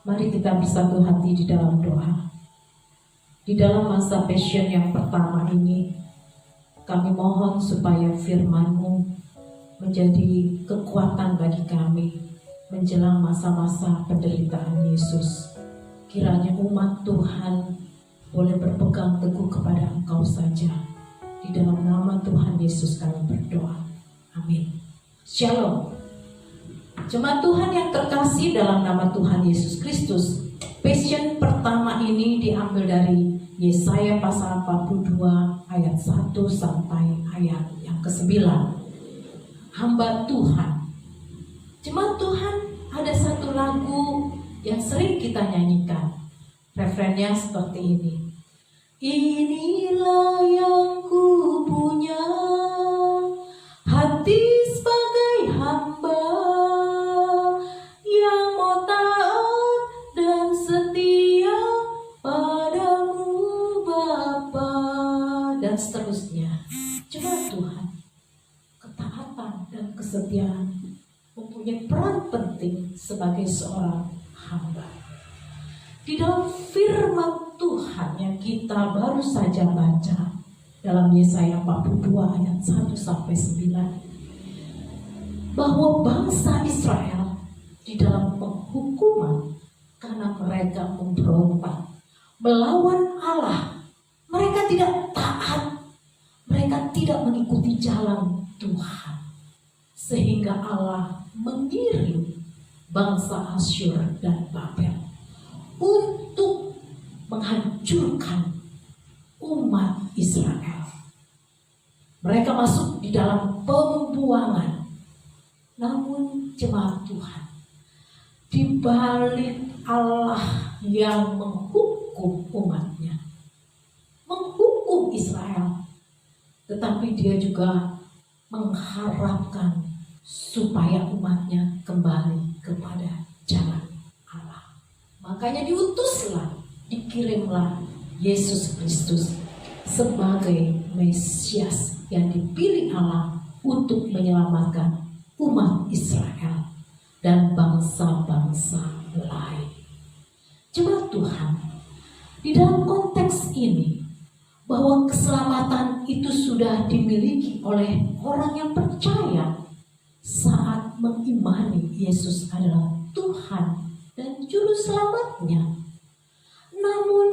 Mari kita bersatu hati di dalam doa. Di dalam masa passion yang pertama ini, kami mohon supaya firman-Mu menjadi kekuatan bagi kami menjelang masa-masa penderitaan Yesus. Kiranya umat Tuhan boleh berpegang teguh kepada Engkau saja. Di dalam nama Tuhan Yesus kami berdoa. Amin. Shalom. Jemaat Tuhan yang terkasih dalam nama Tuhan Yesus Kristus, passion pertama ini diambil dari Yesaya pasal 42 ayat 1 sampai ayat yang ke-9. Hamba Tuhan. Jemaat Tuhan, ada satu lagu yang sering kita nyanyikan. Referennya seperti ini. Inilah yang ku punya, hati sebagai hamba yang mau taat dan setia padamu Bapa, dan seterusnya. Jemaat Tuhan, ketaatan dan kesetiaan mempunyai peran penting sebagai seorang hamba. Di dalam firman Tuhan yang kita baru saja baca dalam Yesaya 42 ayat 1 sampai 9, bahwa bangsa Israel di dalam penghukuman karena mereka memberontak melawan Allah. Mereka tidak taat, mereka tidak mengikuti jalan Tuhan, sehingga Allah mengirim bangsa Asyur dan Babel untuk menghancurkan umat Israel. Mereka masuk di dalam pembuangan. Namun jemaat Tuhan, di balik Allah yang menghukum umatnya, menghukum Israel, tetapi dia juga mengharapkan supaya umatnya kembali kepada jalan Allah. Makanya dikirimlah Yesus Kristus sebagai Mesias yang dipilih Allah untuk menyelamatkan umat Israel dan bangsa-bangsa lain. Jemaat Tuhan, di dalam konteks ini, bahwa keselamatan itu sudah dimiliki oleh orang yang percaya saat mengimani Yesus adalah Tuhan dan Juru Selamatnya. Namun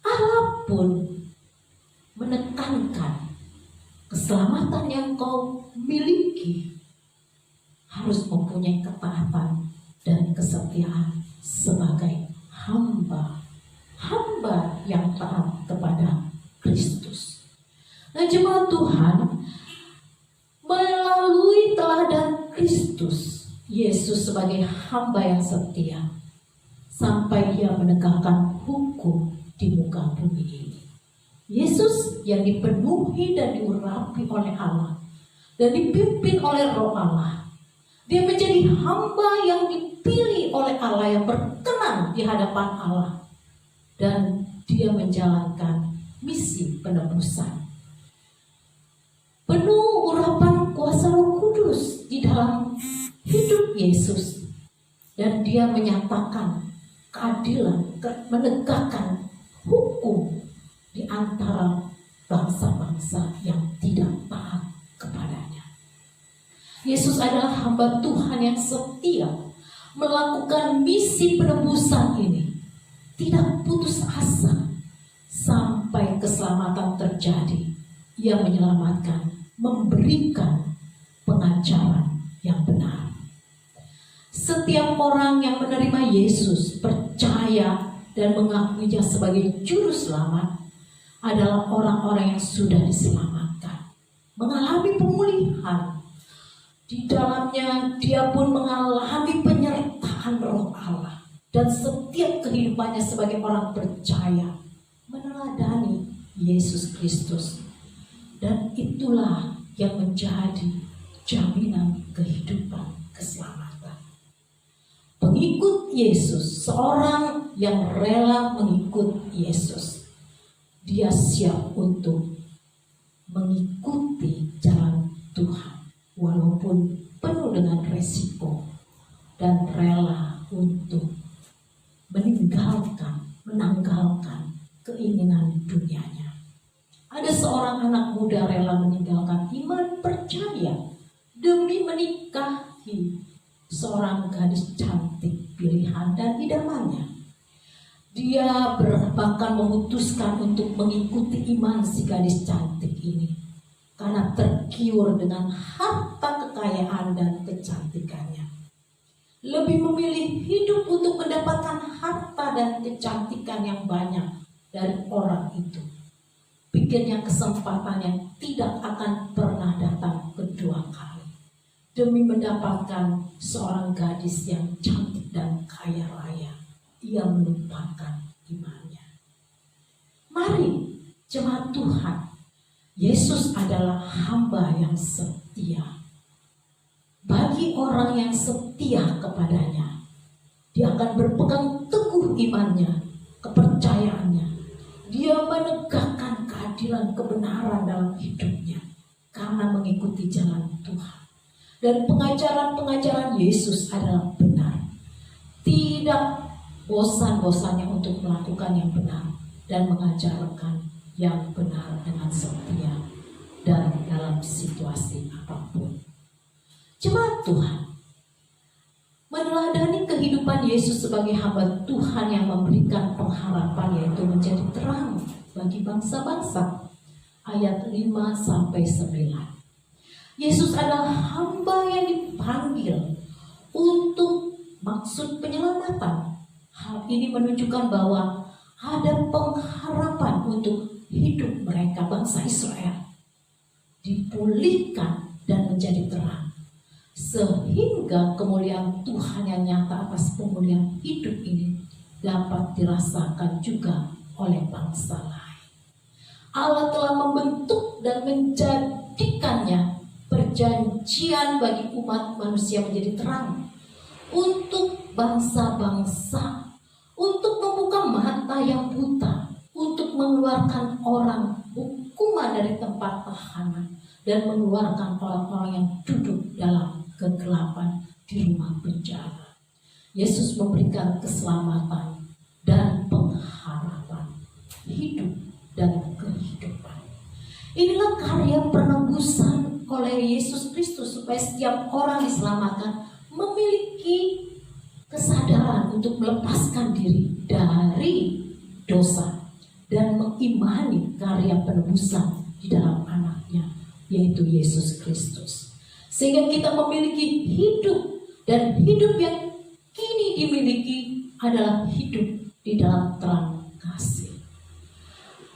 Allah pun menekankan keselamatan yang kau miliki harus mempunyai ketaatan dan kesetiaan sebagai hamba yang taat kepada Kristus. Nah jemaat Tuhan, melalui teladan Kristus, Yesus sebagai hamba yang setia sampai dia menegakkan hukum di muka bumi ini. Yesus yang dipenuhi dan diurapi oleh Allah dan dipimpin oleh Roh Allah. Dia menjadi hamba yang dipilih oleh Allah, yang berkenan di hadapan Allah, dan dia menjalankan misi penebusan. Penuh urapan kuasa Roh Kudus di dalam hidup Yesus, dan dia menyatakan keadilan, menegakkan hukum di antara bangsa-bangsa yang tidak taat kepadanya. Yesus adalah hamba Tuhan yang setia melakukan misi penebusan ini, tidak putus asa sampai keselamatan terjadi. Ia menyelamatkan, memberikan pengajaran yang benar. Setiap orang yang menerima Yesus, percaya dan mengakuinya sebagai juru selamat adalah orang-orang yang sudah diselamatkan, mengalami pemulihan. Di dalamnya dia pun mengalami penyertaan Roh Allah, dan setiap kehidupannya sebagai orang percaya meneladani Yesus Kristus. Dan itulah yang menjadi jaminan kehidupan keselamatan. Pengikut Yesus, seorang yang rela mengikut Yesus, dia siap untuk mengikuti jalan Tuhan walaupun penuh dengan resiko, dan rela untuk keinginan dunianya. Ada seorang anak muda rela meninggalkan iman percaya demi menikahi seorang gadis cantik pilihan dan idamannya. Dia bahkan memutuskan untuk mengikuti iman si gadis cantik ini karena tergiur dengan harta kekayaan dan kecantikannya. Lebih memilih hidup untuk mendapatkan harta dan kecantikan yang banyak dari orang itu. Pikirnya kesempatan yang tidak akan pernah datang kedua kali. Demi mendapatkan seorang gadis yang cantik dan kaya raya, ia melupakan imannya. Mari jemaat Tuhan, Yesus adalah hamba yang setia. Bagi orang yang setia kepadanya, dia akan berpegang teguh imannya, kepercayaannya. Dia menegakkan keadilan, kebenaran dalam hidupnya karena mengikuti jalan Tuhan. Dan pengajaran-pengajaran Yesus adalah benar. Tidak bosan-bosannya untuk melakukan yang benar dan mengajarkan yang benar dengan setia dan dalam situasi apapun. Jemaat Tuhan, meneladani kehidupan Yesus sebagai hamba Tuhan yang memberikan pengharapan, yaitu menjadi terang bagi bangsa-bangsa. Ayat 5-9. Yesus adalah hamba yang dipanggil untuk maksud penyelamatan. Hal ini menunjukkan bahwa ada pengharapan untuk hidup mereka, bangsa Israel, dipulihkan dan menjadi terang, sehingga kemuliaan Tuhan yang nyata atas pemulihan hidup ini dapat dirasakan juga oleh bangsa lain. Allah telah membentuk dan menjadikannya perjanjian bagi umat manusia menjadi terang untuk bangsa-bangsa, untuk membuka mata yang buta, untuk mengeluarkan orang hukuman dari tempat tahanan dan mengeluarkan orang-orang yang duduk dalam kegelapan di rumah penjara. Yesus memberikan keselamatan dan pengharapan, hidup dan kehidupan. Inilah karya penebusan oleh Yesus Kristus supaya setiap orang diselamatkan memiliki kesadaran untuk melepaskan diri dari dosa dan mengimani karya penebusan di dalam anaknya, yaitu Yesus Kristus. Sehingga kita memiliki hidup, dan hidup yang kini dimiliki adalah hidup di dalam terang kasih.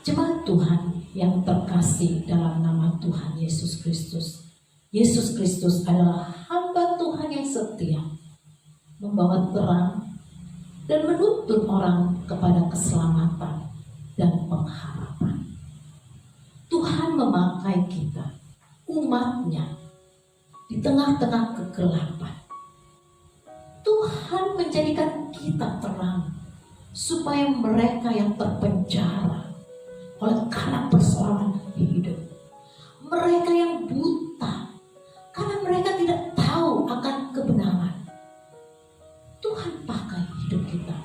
Jemaat Tuhan yang terkasih dalam nama Tuhan Yesus Kristus. Yesus Kristus adalah hamba Tuhan yang setia, membawa terang dan menuntun orang kepada keselamatan dan pengharapan. Tuhan memakai kita, umatnya, di tengah-tengah kegelapan. Tuhan menjadikan kita terang supaya mereka yang terpenjara oleh karena persoalan hidup, mereka yang buta karena mereka tidak tahu akan kebenaran, Tuhan pakai hidup kita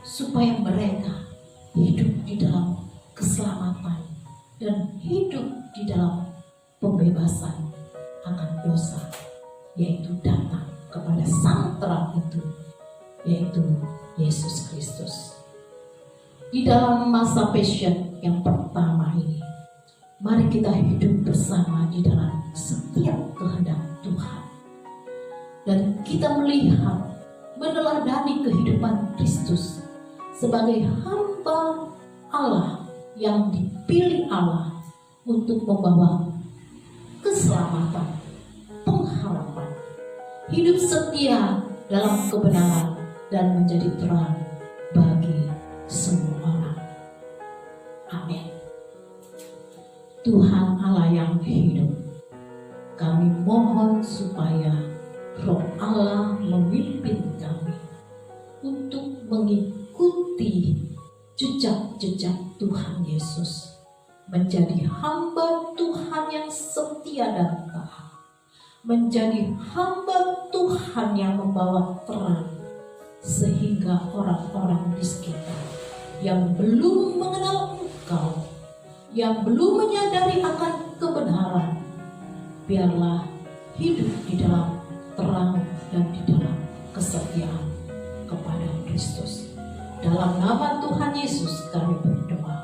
supaya mereka hidup di dalam keselamatan dan hidup di dalam pembebasan akan dosa, yaitu datang kepada sang terang itu, yaitu Yesus Kristus. Di dalam masa passion yang pertama ini, mari kita hidup bersama di dalam setiap kehendak Tuhan, dan kita melihat, meneladani kehidupan Kristus sebagai hamba Allah yang dipilih Allah untuk membawa keselamatan, pengharapan, hidup setia dalam kebenaran dan menjadi terang bagi semua orang. Amin. Tuhan Allah yang hidup, kami mohon supaya Roh Allah memimpin kami untuk mengikuti jejak-jejak Tuhan Yesus, menjadi hamba Tuhan yang setia dan taat, menjadi hamba Tuhan yang membawa terang, sehingga orang-orang di sekitar yang belum mengenal Engkau, yang belum menyadari akan kebenaran, biarlah hidup di dalam terang dan di dalam kesetiaan kepada Kristus. Dalam nama Tuhan Yesus kami berdoa.